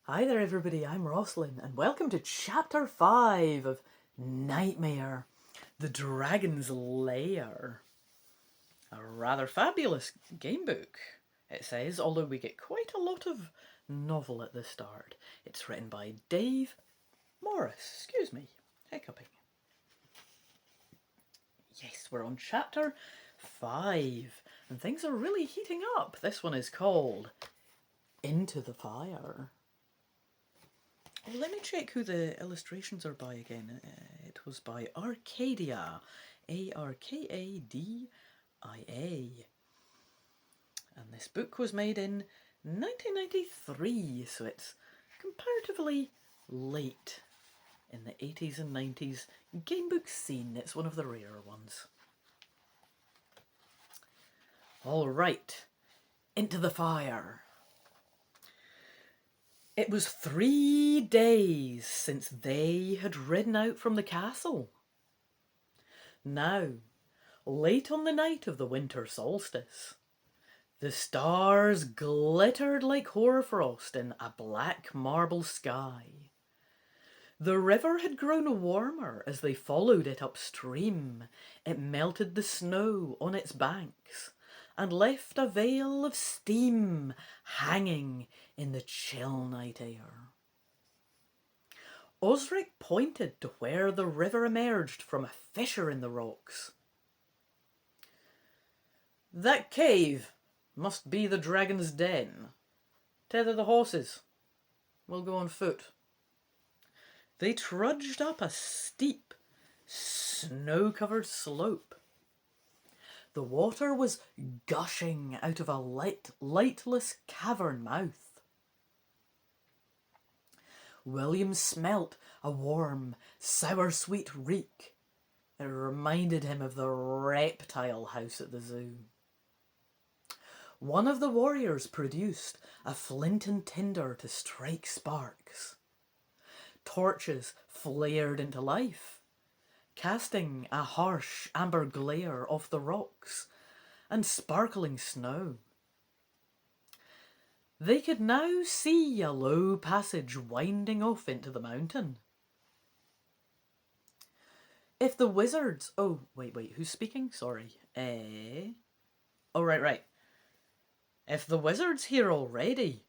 Hi there everybody, I'm Rosslyn and welcome to Chapter 5 of Knightmare, the Dragon's Lair. A rather fabulous game book, it says, although we get quite a lot of novel at the start. It's written by Dave Morris, hiccuping. Yes, we're on Chapter 5 and things are really heating up. This one is called Into the Fire. Well, let me check who the illustrations are by again. It was by Arcadia, Arkadia. And this book was made in 1993, so it's comparatively late in the 80s and 90s game book scene. It's one of the rarer ones. All right, Into the Fire. It was 3 days since they had ridden out from the castle. Now, late on the night of the winter solstice, the stars glittered like hoarfrost in a black marble sky. The river had grown warmer as they followed it upstream. It melted the snow on its banks and left a veil of steam hanging in the chill night air. Osric pointed to where the river emerged from a fissure in the rocks. "That cave must be the dragon's den. Tether the horses. We'll go on foot." They trudged up a steep, snow-covered slope. The water was gushing out of a lightless cavern mouth. William smelt a warm, sour-sweet reek. It reminded him of the reptile house at the zoo. One of the warriors produced a flint and tinder to strike sparks. Torches flared into life, casting a harsh amber glare off the rocks and sparkling snow. They could now see a low passage winding off into the mountain. If the wizards... Oh, wait, who's speaking? Sorry. Oh, right. If the wizard's here already,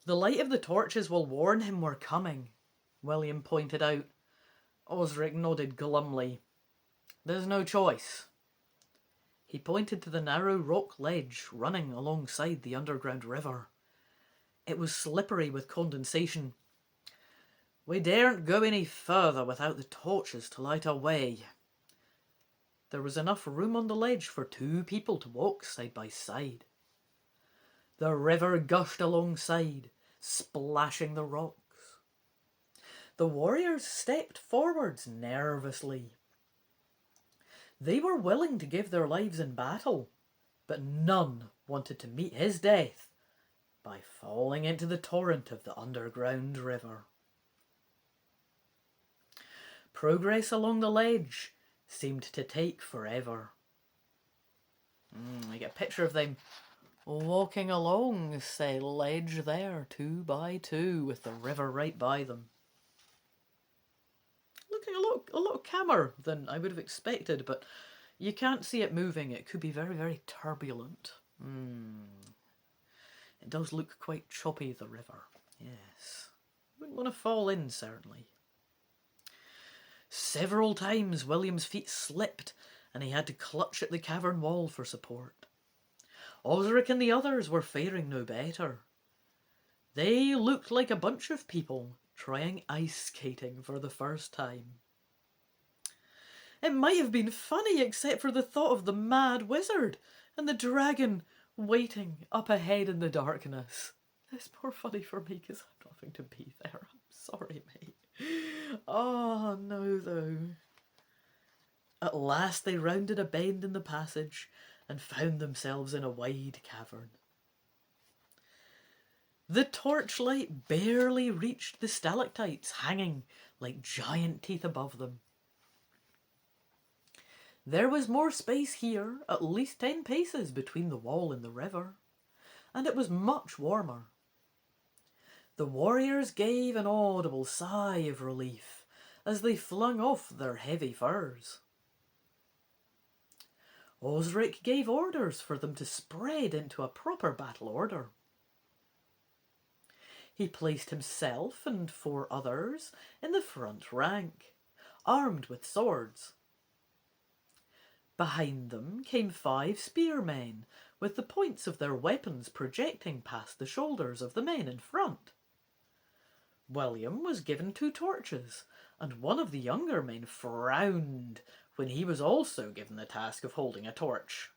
the light of the torches will warn him we're coming, William pointed out. Osric nodded glumly. There's no choice. He pointed to the narrow rock ledge running alongside the underground river. It was slippery with condensation. We daren't go any further without the torches to light our way. There was enough room on the ledge for 2 people to walk side by side. The river gushed alongside, splashing the rocks. The warriors stepped forwards nervously. They were willing to give their lives in battle, but none wanted to meet his death by falling into the torrent of the underground river. Progress along the ledge seemed to take forever. I get a picture of them walking along, say, ledge there, 2 by 2, with the river right by them. Looking a lot calmer than I would have expected, but you can't see it moving. It could be very, very turbulent. It does look quite choppy, the river. Yes. Wouldn't want to fall in, certainly. Several times William's feet slipped and he had to clutch at the cavern wall for support. Osric and the others were faring no better. They looked like a bunch of people trying ice skating for the first time. It might have been funny except for the thought of the mad wizard and the dragon waiting up ahead in the darkness. It's more funny for me because I'm not having to be there. I'm sorry, mate. Oh, no, though. At last they rounded a bend in the passage and found themselves in a wide cavern. The torchlight barely reached the stalactites hanging like giant teeth above them. There was more space here, at least 10 paces between the wall and the river, and it was much warmer. The warriors gave an audible sigh of relief as they flung off their heavy furs. Osric gave orders for them to spread into a proper battle order. He placed himself and 4 others in the front rank, armed with swords. Behind them came 5 spearmen, with the points of their weapons projecting past the shoulders of the men in front. William was given 2 torches, and one of the younger men frowned when he was also given the task of holding a torch.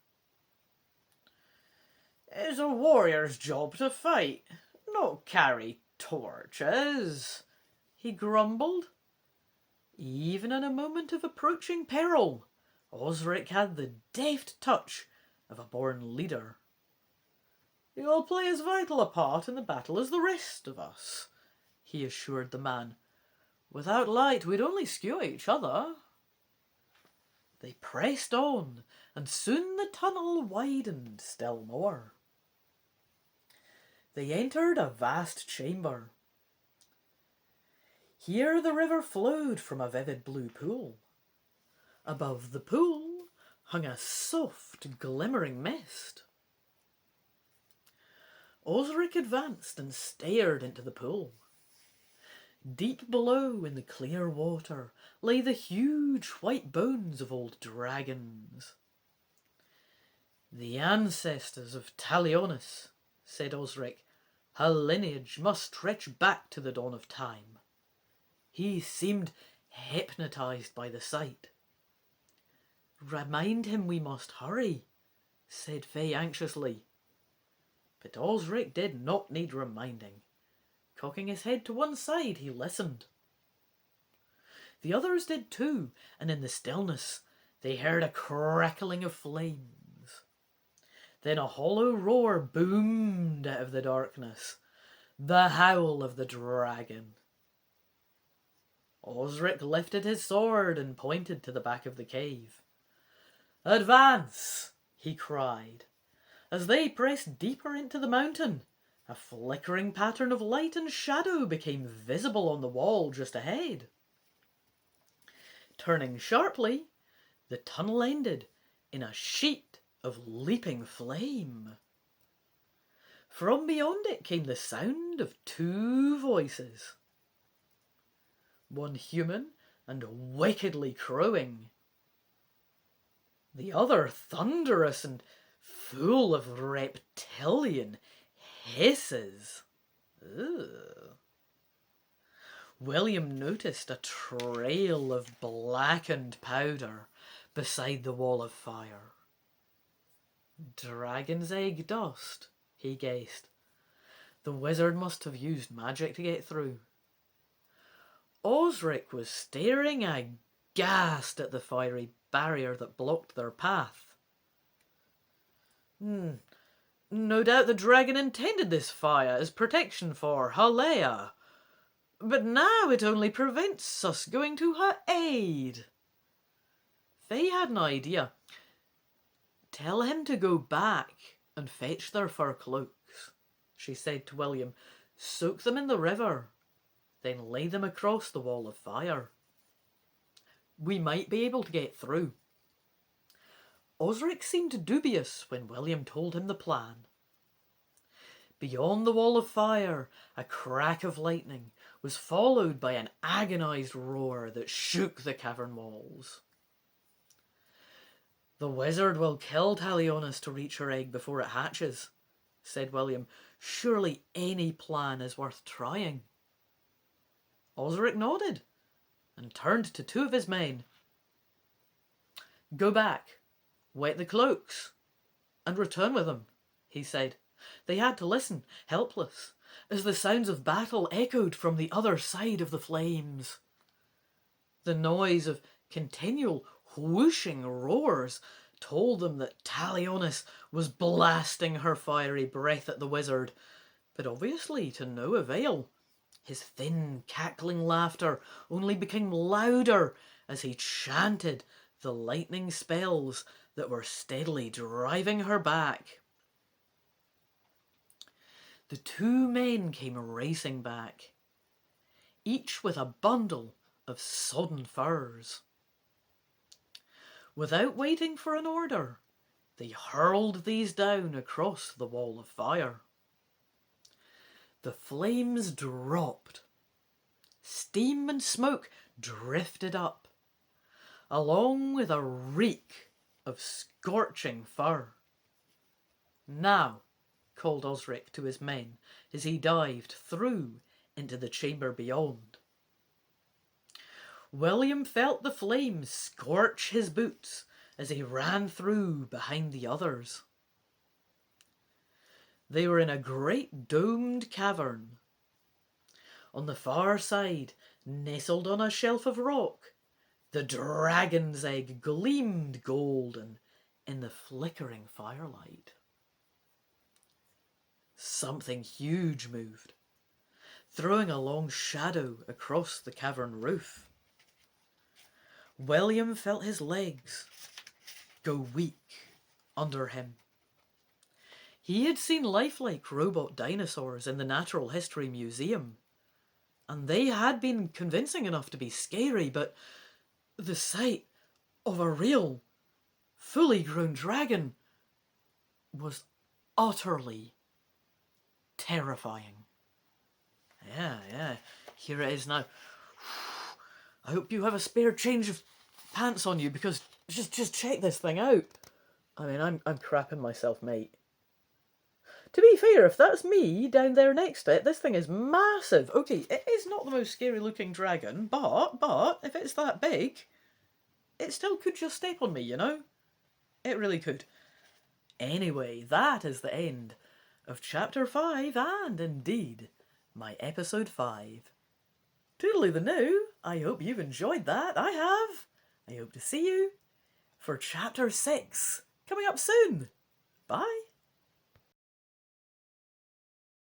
"It's a warrior's job to fight, not carry torches," he grumbled. Even in a moment of approaching peril, Osric had the deft touch of a born leader. "You'll play as vital a part in the battle as the rest of us," he assured the man. "Without light, we'd only skew each other." They pressed on, and soon the tunnel widened still more. They entered a vast chamber. Here the river flowed from a vivid blue pool. Above the pool hung a soft, glimmering mist. Osric advanced and stared into the pool. Deep below, in the clear water, lay the huge white bones of old dragons. "The ancestors of Talionis," said Osric. "Her lineage must stretch back to the dawn of time." He seemed hypnotized by the sight. "Remind him we must hurry," said Faye anxiously. But Osric did not need reminding. Cocking his head to one side, he listened. The others did too, and in the stillness they heard a crackling of flames. Then a hollow roar boomed out of the darkness, the howl of the dragon. Osric lifted his sword and pointed to the back of the cave. "Advance!" he cried. As they pressed deeper into the mountain, a flickering pattern of light and shadow became visible on the wall just ahead. Turning sharply, the tunnel ended in a sheet of leaping flame. From beyond it came the sound of 2 voices, one human and wickedly crowing, the other thunderous and full of reptilian hisses. Ugh. William noticed a trail of blackened powder beside the wall of fire. "Dragon's egg dust," he guessed. "The wizard must have used magic to get through." Osric was staring aghast at the fiery barrier that blocked their path. No doubt the dragon intended this fire as protection for her Lair, but now it only prevents us going to her aid." Faye had an idea. "Tell him to go back and fetch their fur cloaks," she said to William. "Soak them in the river, then lay them across the wall of fire. We might be able to get through." Osric seemed dubious when William told him the plan. Beyond the wall of fire, a crack of lightning was followed by an agonized roar that shook the cavern walls. "The wizard will kill Talionis to reach her egg before it hatches," said William. "Surely any plan is worth trying." Osric nodded and turned to 2 of his men. "Go back, wet the cloaks, and return with them," he said. They had to listen, helpless, as the sounds of battle echoed from the other side of the flames. The noise of continual whooshing roars told them that Talionis was blasting her fiery breath at the wizard, but obviously to no avail. His thin, cackling laughter only became louder as he chanted the lightning spells that were steadily driving her back. the two men came racing back, each with a bundle of sodden furs. Without waiting for an order, they hurled these down across the wall of fire. The flames dropped. Steam and smoke drifted up, along with a reek of scorching fur. "Now," called Osric to his men as he dived through into the chamber beyond. William felt the flames scorch his boots as he ran through behind the others. They were in a great domed cavern. On the far side, nestled on a shelf of rock, the dragon's egg gleamed golden in the flickering firelight. Something huge moved, throwing a long shadow across the cavern roof. William felt his legs go weak under him. He had seen lifelike robot dinosaurs in the Natural History Museum, and they had been convincing enough to be scary, but the sight of a real, fully grown dragon was utterly terrifying. Yeah, here it is now. I hope you have a spare change of pants on you, because just check this thing out. I mean, I'm crapping myself, mate. To be fair, if that's me down there next to it, this thing is massive. Okay, it is not the most scary looking dragon, but if it's that big, it still could just step on me, you know? It really could. Anyway, that is the end of Chapter 5, and indeed, my Episode 5. Toodaloo the new, I hope you've enjoyed that. I have. I hope to see you for Chapter 6, coming up soon.